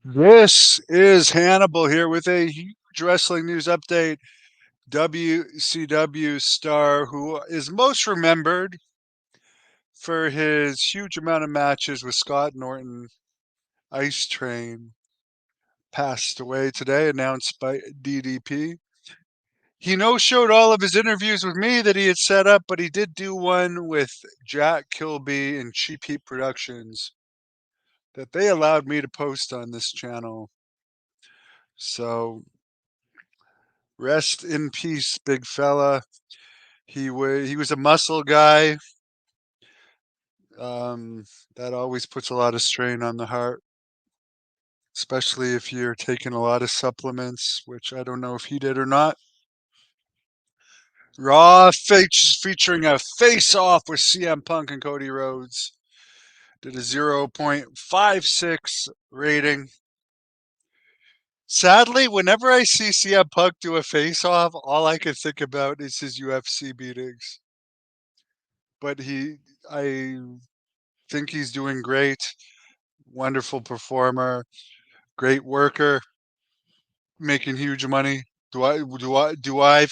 This is Hannibal here with a huge wrestling news update. WCW star who is most remembered for his huge amount of matches with Scott Norton, Ice Train, passed away today, announced by DDP. He no-showed all of his interviews with me that he had set up, but he did do one with Jack Kilby and Cheap Heat Productions that they allowed me to post on this channel. So rest in peace, big fella. He was a muscle guy. Um, that always puts a lot of strain on the heart, especially if you're taking a lot of supplements, which I don't know if he did or not. Raw featuring a face-off with CM Punk and Cody Rhodes did a 0.56 rating. Sadly, whenever I see CM Punk do a face-off, all I can think about is his UFC beatings. But I think he's doing great. Wonderful performer, great worker, making huge money. Do I do I do I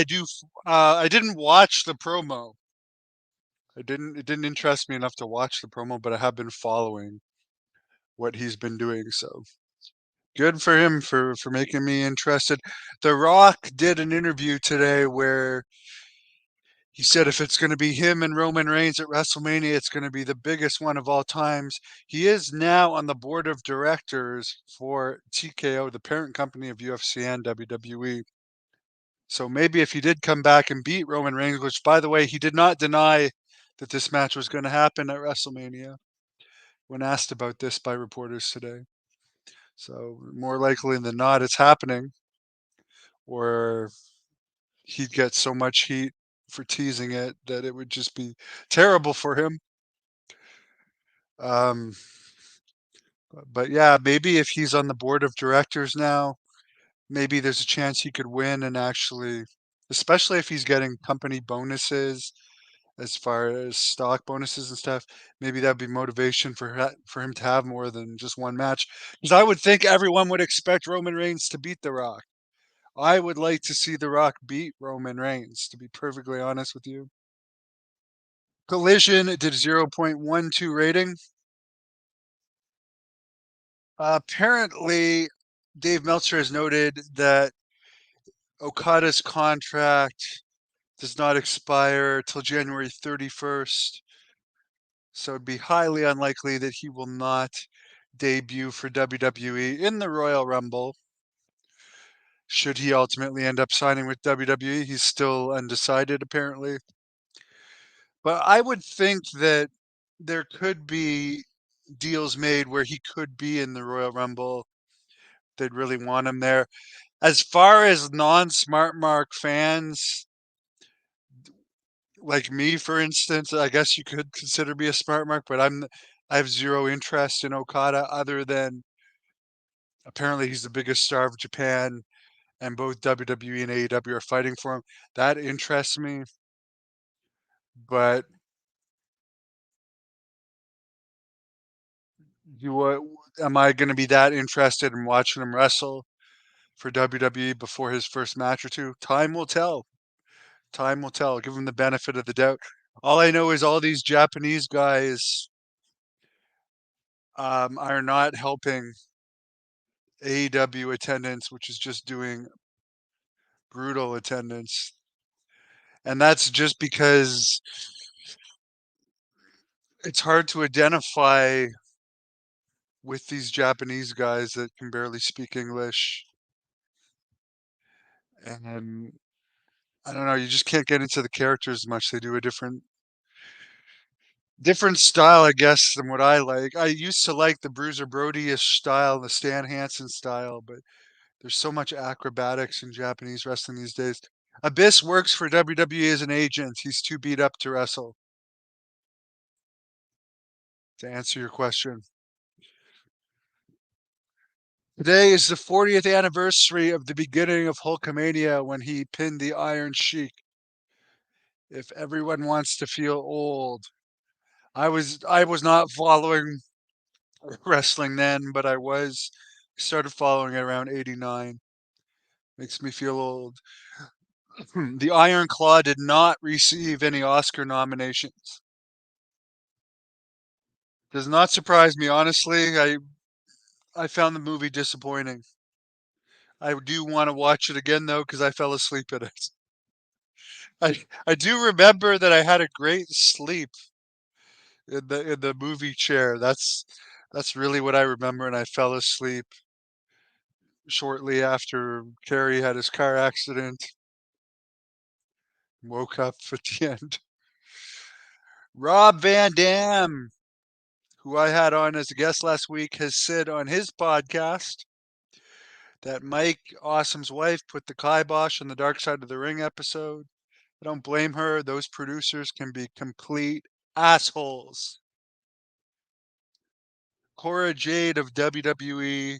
do I didn't watch the promo. It didn't interest me enough to watch the promo, but I have been following what he's been doing, so good for him for making me interested. The Rock did an interview today where he said if it's going to be him and Roman Reigns at WrestleMania, it's going to be the biggest one of all times. He is now on the board of directors for TKO, the parent company of UFC and WWE. So maybe if he did come back and beat Roman Reigns, which by the way, he did not deny that this match was going to happen at WrestleMania when asked about this by reporters today. So more likely than not, it's happening, or he'd get so much heat for teasing it that it would just be terrible for him. Um, but yeah, maybe if he's on the board of directors now, maybe there's a chance he could win and actually, especially if he's getting company bonuses as far as stock bonuses and stuff, maybe that'd be motivation for him to have more than just one match. Because I would think everyone would expect Roman Reigns to beat The Rock. I would like to see The Rock beat Roman Reigns, to be perfectly honest with you. Collision did 0.12 rating. Apparently, Dave Meltzer has noted that Okada's contract does not expire till January 31st, so it'd be highly unlikely that he will not debut for WWE in the Royal Rumble. Should he ultimately end up signing with WWE, he's still undecided apparently. But I would think that there could be deals made where he could be in the Royal Rumble. They'd really want him there. As far as non-Smart Mark fans, like me, for instance, I guess you could consider me a Smart Mark, but I have zero interest in Okada other than apparently he's the biggest star of Japan and both WWE and AEW are fighting for him. That interests me, but do I, am I going to be that interested in watching him wrestle for WWE before his first match or two? Time will tell. Time will tell. Give him the benefit of the doubt. All I know is all these Japanese guys are not helping AEW attendance, which is just doing brutal attendance. And that's just because it's hard to identify with these Japanese guys that can barely speak English. And I don't know, you just can't get into the characters much. They do a different style, I guess, than what I like. I used to like the Bruiser Brody-ish style, the Stan Hansen style, but there's so much acrobatics in Japanese wrestling these days. Abyss works for WWE as an agent. He's too beat up to wrestle, to answer your question. Today is the 40th anniversary of the beginning of Hulkamania when he pinned the Iron Sheik. If everyone wants to feel old, I was not following wrestling then, but I was started following it around 89. Makes me feel old. The Iron Claw did not receive any Oscar nominations. Does not surprise me, honestly. I found the movie disappointing. I do want to watch it again though, because I fell asleep at it. I do remember that I had a great sleep in the movie chair. That's really what I remember, and I fell asleep shortly after Kerry had his car accident. Woke up at the end. Rob Van Dam, who I had on as a guest last week, has said on his podcast that Mike Awesome's wife put the kibosh on the Dark Side of the Ring episode. I don't blame her. Those producers can be complete assholes. Cora Jade of WWE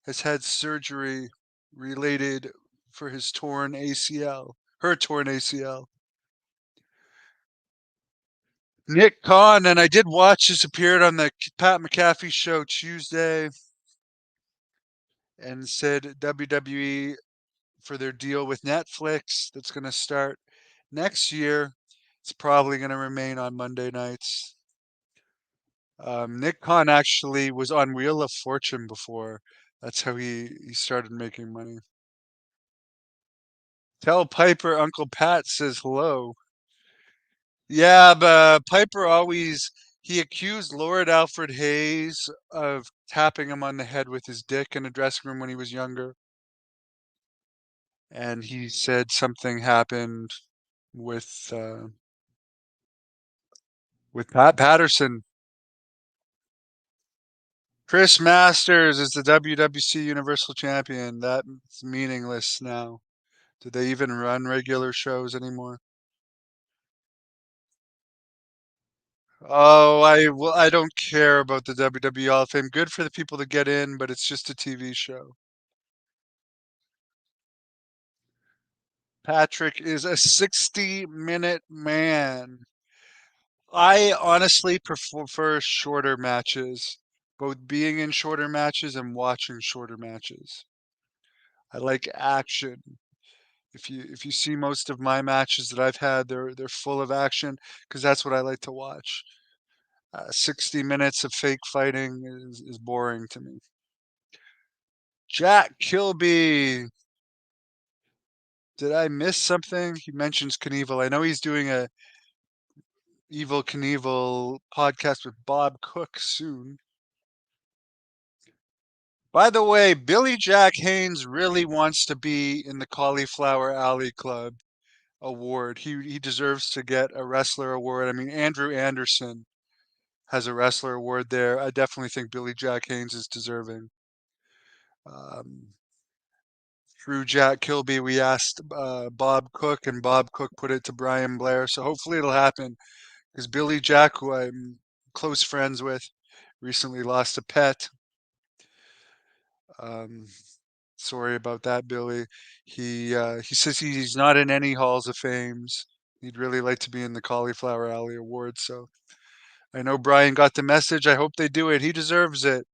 has had surgery related for his torn ACL, her torn ACL. Nick Khan, and I did watch this, appeared on the Pat McAfee show Tuesday and said WWE for their deal with Netflix that's going to start next year. It's probably going to remain on Monday nights. Nick Khan actually was on Wheel of Fortune before. That's how he started making money. Tell Piper Uncle Pat says hello. Yeah, but Piper always he accused Lord Alfred Hayes of tapping him on the head with his dick in a dressing room when he was younger. And he said something happened with uh, with Pat Patterson. Chris Masters is the WWC Universal Champion. That's meaningless now. Do they even run regular shows anymore? Oh, I don't care about the WWE Hall of Fame. Good for the people to get in, but it's just a TV show. Patrick is a 60-minute man. I honestly prefer shorter matches, both being in shorter matches and watching shorter matches. I like action. If you see most of my matches that I've had, they're full of action because that's what I like to watch. 60 minutes of fake fighting is boring to me. Jack Kilby. Did I miss something? He mentions Knievel. I know he's doing a Evil Knievel podcast with Bob Cook soon. By the way, Billy Jack Haynes really wants to be in the Cauliflower Alley Club award. He deserves to get a wrestler award. I mean, Andrew Anderson has a wrestler award there. I definitely think Billy Jack Haynes is deserving. Um, through Jack Kilby, we asked Bob Cook, and Bob Cook put it to Brian Blair. So hopefully it'll happen because Billy Jack, who I'm close friends with, recently lost a pet. Um, sorry about that, Billy. He says he's not in any halls of fames. He'd really like to be in the Cauliflower Alley Award. So I know Brian got the message. I hope they do it. He deserves it.